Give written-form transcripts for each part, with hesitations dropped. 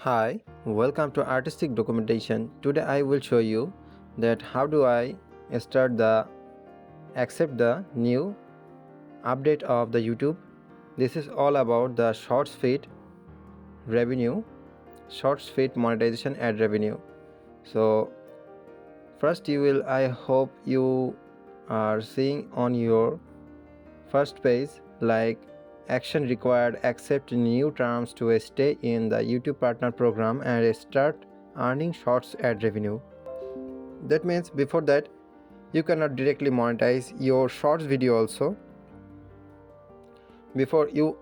Hi, welcome to Artistic Documentation. Today I will show you that how do I accept the new update of the YouTube. This is all about the shorts feed revenue, shorts feed monetization ad revenue. So first I hope you are seeing on your first page like action required, accept new terms to stay in the YouTube partner program and start earning shorts ad revenue. That means before that you cannot directly monetize your shorts video also. Before you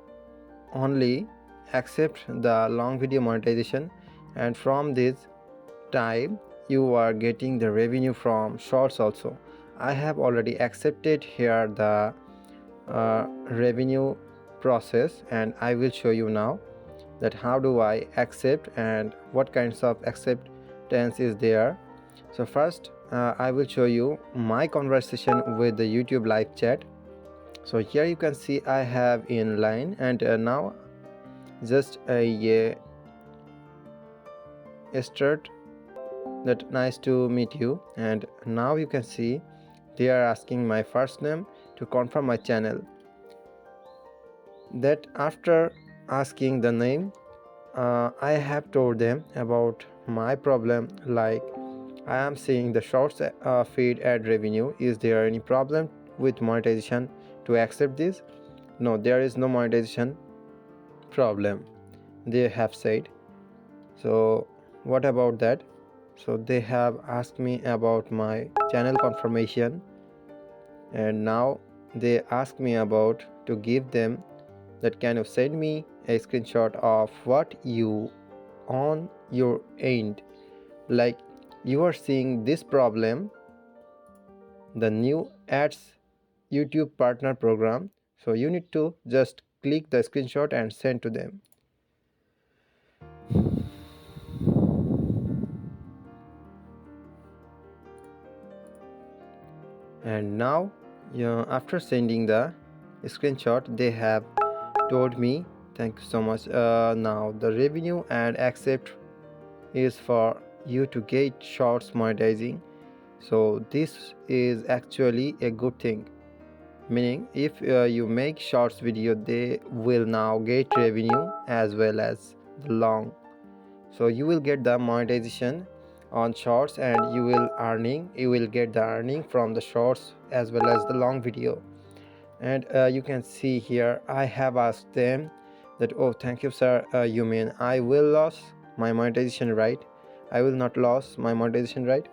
only accept the long video monetization, and from this time you are getting the revenue from shorts also. I have already accepted here the revenue process, and I will show you now that how do I accept and what kinds of acceptance is there. So first I will show you my conversation with the YouTube live chat. So here you can see I have in line, and now just a start that nice to meet you, and now you can see they are asking my first name to confirm my channel. That after asking the name, I have told them about my problem, like I am seeing the shorts feed ad revenue. Is there any problem with monetization to accept this? No, there is no monetization problem, they have said. So what about that? So they have asked me about my channel confirmation, and now they ask me about to give them that can you send me a screenshot of what you on your end, like you are seeing this problem, the new ads YouTube partner program. So you need to just click the screenshot and send to them. And now after sending the screenshot, they have told me thank you so much. Now the revenue and accept is for you to get shorts monetizing. So this is actually a good thing, meaning if you make shorts video, they will now get revenue as well as the long. So you will get the monetization on shorts, and you will get the earning from the shorts as well as the long video. And you can see here I have asked them that, oh thank you sir, you mean I will lose my monetization, right? I will not lose my monetization, right?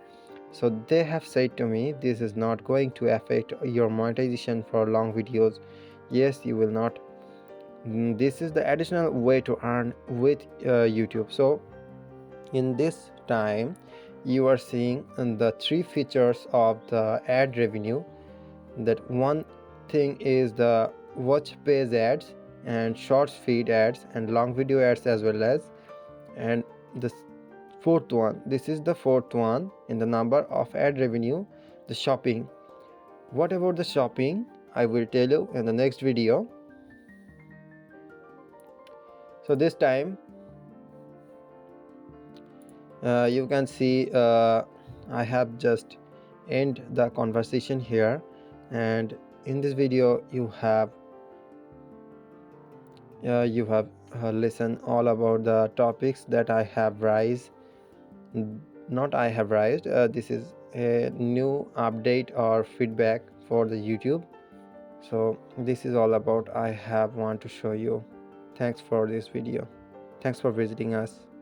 So they have said to me this is not going to affect your monetization for long videos. Yes, you will not. This is the additional way to earn with YouTube. So in this time you are seeing the three features of the ad revenue. That one thing is the watch page ads and shorts feed ads and long video ads as well as, and the fourth one, this is the fourth one in the number of ad revenue, the shopping. What about the shopping? I will tell you in the next video. So this time you can see I have just end the conversation here, and in this video you have listened all about the topics that I have raised. Not I have raised, this is a new update or feedback for the YouTube. So this is all about I have want to show you. Thanks for this video. Thanks for visiting us.